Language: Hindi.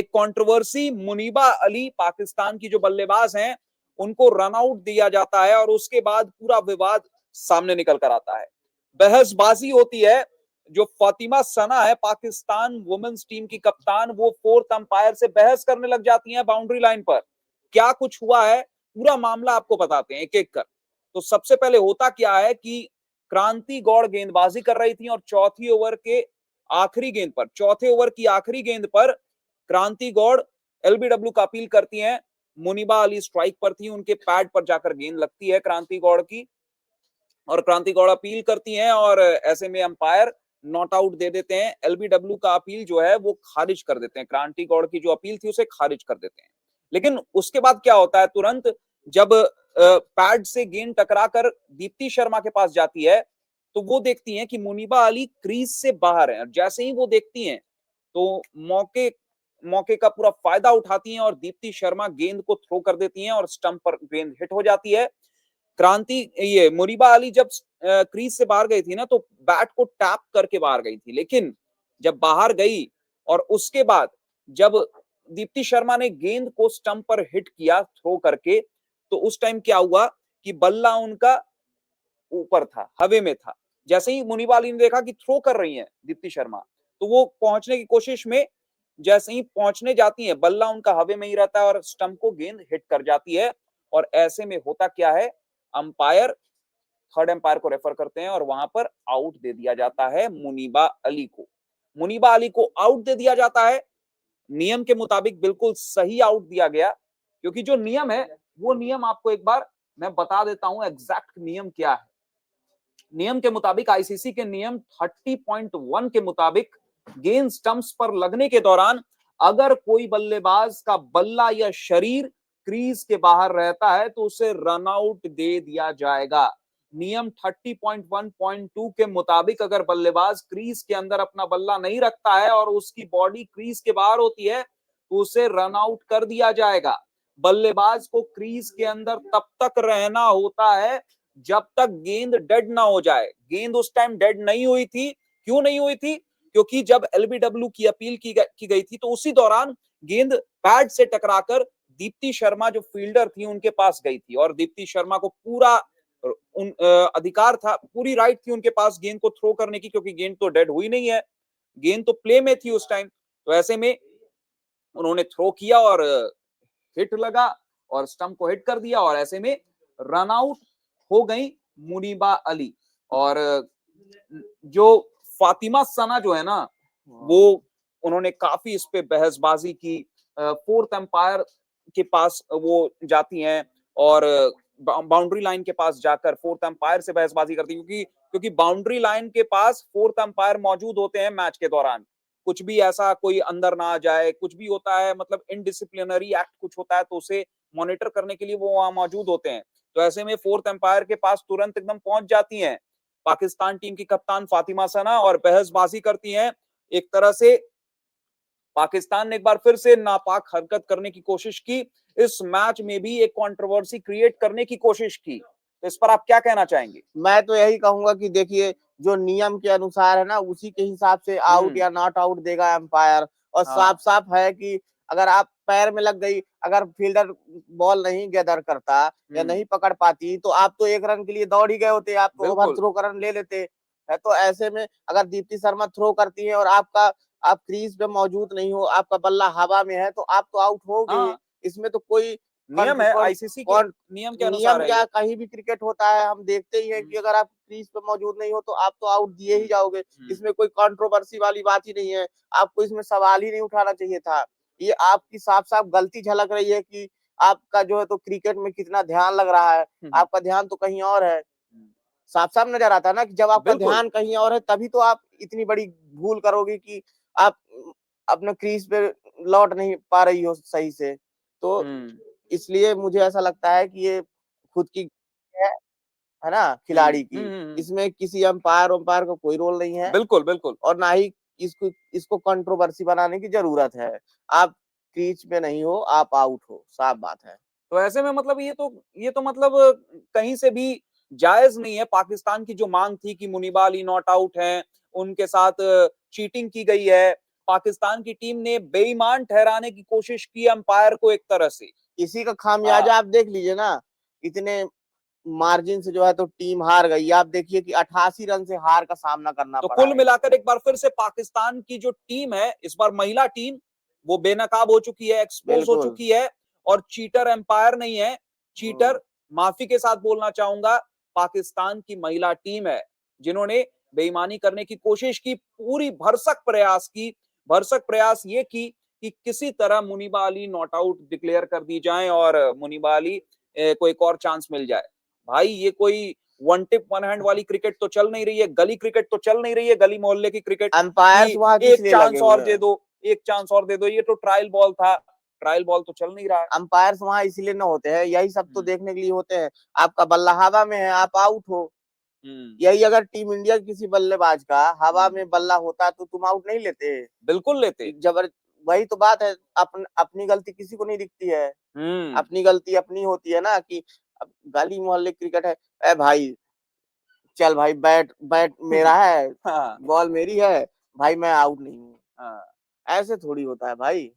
एक कंट्रोवर्सी, मुनीबा अली पाकिस्तान की जो बल्लेबाज हैं उनको रन आउट दिया जाता है और उसके बाद पूरा विवाद सामने निकल कर आता है। बहसबाजी होती है। जो फातिमा सना है पाकिस्तान वुमेन्स टीम की कप्तान, वो फोर्थ अंपायर से बहस करने लग जाती हैं बाउंड्री लाइन पर। क्या कुछ हुआ है पूरा मामला आपको बताते हैं एक एक कर। तो सबसे पहले होता क्या है कि क्रांति गौड़ गेंदबाजी कर रही थी और चौथे ओवर की आखिरी गेंद पर क्रांति गौड़ एलबीडब्ल्यू का अपील करती हैं। मुनीबा अली स्ट्राइक पर थी, उनके पैड पर जाकर गेंद लगती है क्रांति गौड़ की और क्रांति गौड़ अपील करती हैं और ऐसे में अंपायर नॉट आउट दे देते हैं। एलबीडब्ल्यू का अपील जो है वो खारिज कर देते हैं, क्रांति गौड़ की जो अपील थी उसे खारिज कर देते हैं। लेकिन उसके बाद क्या होता है, तुरंत जब पैड से गेंद टकराकर दीप्ति शर्मा के पास जाती है तो वो देखती हैं कि मुनीबा अली क्रीज से बाहर है। जैसे ही वो देखती हैं तो मौके का पूरा फायदा उठाती हैं और दीप्ति शर्मा गेंद को थ्रो कर देती हैं और स्टंप पर गेंद हिट हो जाती है। ये मुनीबा अली जब क्रीज से बाहर गई थी ना तो बैट को टैप करके बाहर गई थी, लेकिन जब बाहर गई और उसके बाद जब दीप्ति शर्मा ने गेंद को स्टंप पर हिट किया थ्रो करके, तो उस टाइम क्या हुआ कि बल्ला उनका ऊपर था, हवा में था। जैसे ही मुनीबा अली ने देखा कि थ्रो कर रही हैं दीप्ति शर्मा, तो वो पहुंचने की कोशिश में जैसे ही पहुंचने जाती है, बल्ला उनका हवा में ही रहता है और स्टंप को गेंद हिट कर जाती है। और ऐसे में होता क्या है, अंपायर थर्ड एम्पायर को रेफर करते हैं और वहां पर आउट दे दिया जाता है मुनीबा अली को। मुनीबा अली को आउट दे दिया जाता है। नियम के मुताबिक बिल्कुल सही आउट दिया गया, क्योंकि जो नियम है वो नियम आपको एक बार मैं बता देता हूं एग्जैक्ट नियम क्या है। नियम के मुताबिक, आईसीसी के नियम 30.1 के मुताबिक, गेंद स्टंप्स पर लगने के दौरान अगर कोई बल्लेबाज का बल्ला या शरीर क्रीज के बाहर रहता है तो उसे रन आउट दे दिया जाएगा। नियम 30.1.2 के मुताबिक अगर बल्लेबाज क्रीज के अंदर अपना बल्ला नहीं रखता है और उसकी बॉडी क्रीज के बाहर होती है तो उसे रन आउट कर दिया जाएगा। बल्लेबाज को क्रीज के अंदर तब तक रहना होता है जब तक गेंद डेड ना हो जाए। गेंद उस टाइम डेड नहीं हुई थी। क्यों नहीं हुई थी? क्योंकि जब एलबीडब्ल्यू की अपील की गई थी तो उसी दौरान गेंद पैड से टकराकर दीप्ति शर्मा जो फील्डर थी उनके पास गई थी और दीप्ति शर्मा को पूरा अधिकार था, पूरी राइट थी उनके पास गेंद को थ्रो करने की, क्योंकि गेंद तो डेड हुई नहीं है, गेंद तो प्ले में थी उस टाइम। तो ऐसे में उन्होंने थ्रो किया और हिट लगा और स्टंप को हिट कर दिया और ऐसे में रन आउट हो गई मुनीबा अली। और जो फातिमा सना जो है ना, वो उन्होंने काफी इस पे बहसबाजी की। फोर्थ एम्पायर के पास वो जाती हैं और बाउंड्री लाइन के पास जाकर फोर्थ एम्पायर से बहसबाजी करती, क्योंकि बाउंड्री लाइन के पास फोर्थ एम्पायर मौजूद होते हैं मैच के दौरान। कुछ भी ऐसा कोई अंदर ना आ जाए, कुछ भी होता है, मतलब इनडिसिप्लिनरी एक्ट कुछ होता है तो उसे मॉनिटर करने के लिए वो वहां मौजूद होते हैं। तो ऐसे में फोर्थ एम्पायर के पास तुरंत एकदम पहुंच जाती हैं पाकिस्तान टीम की कप्तान फातिमा सना और बहसबाजी करती हैं। एक तरह से पाकिस्तान ने एक बार फिर से नापाक हरकत करने की कोशिश की, इस मैच में भी एक कंट्रोवर्सी क्रिएट करने की कोशिश की। तो इस पर आप क्या कहना चाहेंगे? मैं तो यही कहूंगा कि देखिए, जो नियम के अनुसार है ना उसी के हिसाब से आउट या नॉट आउट देगा एम्पायर। और साफ साफ है कि अगर आप पैर में लग गई, अगर फील्डर बॉल नहीं गैदर करता या नहीं पकड़ पाती तो आप तो एक रन के लिए दौड़ ही गए होते, आप तो ओवर थ्रो का रन ले लेते है। तो ऐसे में अगर दीप्ति शर्मा थ्रो करती है और आप क्रीज पे मौजूद नहीं हो, आपका बल्ला हवा में है, तो आप तो आउट हो गए। इसमें तो कोई नियम है, आईसीसी के नियम के अनुसार नियम क्या, कहीं भी क्रिकेट होता है हम देखते ही है कि अगर आप क्रीज पे मौजूद नहीं हो तो आप तो आउट दिए ही जाओगे। इसमें कोई कंट्रोवर्सी वाली बात ही नहीं है, आपको इसमें सवाल ही नहीं उठाना चाहिए था। ये आपकी साफ साफ गलती झलक रही है कि आपका जो है तो क्रिकेट में कितना ध्यान लग रहा है, आपका ध्यान तो कहीं और है। साफ साफ नजर आता है ना कि जब आपका ध्यान कहीं और है तभी तो आप इतनी बड़ी भूल करोगे कि आप अपने क्रीज पे लौट नहीं पा रही हो सही से। तो इसलिए मुझे ऐसा लगता है कि ये खुद की है ना खिलाड़ी की, इसमें किसी अंपायर का कोई रोल नहीं है। बिल्कुल बिल्कुल। और ना ही इसको कंट्रोवर्सी बनाने की जरूरत है। आप क्रीज पे नहीं हो, आप आउट हो, साफ बात है। तो ऐसे में मतलब ये तो मतलब कहीं से भी जायज नहीं है। पाकिस्तान की जो मांग थी कि मुनीबा अली नॉट आउट हैं, उनके साथ चीटिंग की गई है पाकिस्तान की टीम ने बेईमान ठहराने की कोशिश की अंपायर को एक तरह से। इसी का खामियाजा आप देख लीजिए ना, इतने मार्जिन से जो है तो टीम हार गई। आप देखिए कि 88 रन से हार का सामना करना तो पड़ा कुल है। मिलाकर एक बार फिर से पाकिस्तान की जो टीम है, इस बार महिला टीम, वो बेनकाब हो चुकी है, एक्सपोज हो बिल्कुल। चुकी है। और चीटर एम्पायर नहीं है, चीटर, माफी के साथ बोलना चाहूंगा, पाकिस्तान की महिला टीम है, जिन्होंने बेईमानी करने की कोशिश की, पूरी भरसक प्रयास की। भरसक प्रयास ये की कि किसी तरह Muniba Ali not out declare कर दी जाए और मुनीबा अली को एक और चांस मिल जाए। भाई ये कोई वन टिप वन हैंड वाली क्रिकेट तो चल नहीं रही है, गली क्रिकेट तो चल नहीं रही है, गली मोहल्ले की क्रिकेट अंपायर्स कि वहां किस एक लिए लगे चांस हुए और दे हैं? दो, एक चांस और दे दो। ये तो ट्रायल बॉल था, ट्रायल बॉल तो चल नहीं रहा है। अंपायर्स वहां इसलिए न होते हैं, यही सब तो देखने के लिए होते हैं। आपका बल्ला हवा में है, आप आउट हो। यही अगर टीम इंडिया किसी बल्लेबाज का हवा में बल्ला होता तो तुम आउट नहीं लेते? बिल्कुल लेते। जबर वही तो बात है, अपनी गलती किसी को नहीं दिखती है। अपनी गलती अपनी होती है ना, कि अब गली मोहल्ले क्रिकेट है, ए भाई चल भाई, बैट बैट मेरा है, हाँ, बॉल मेरी है भाई, मैं आउट नहीं हूँ। हाँ। ऐसे थोड़ी होता है भाई।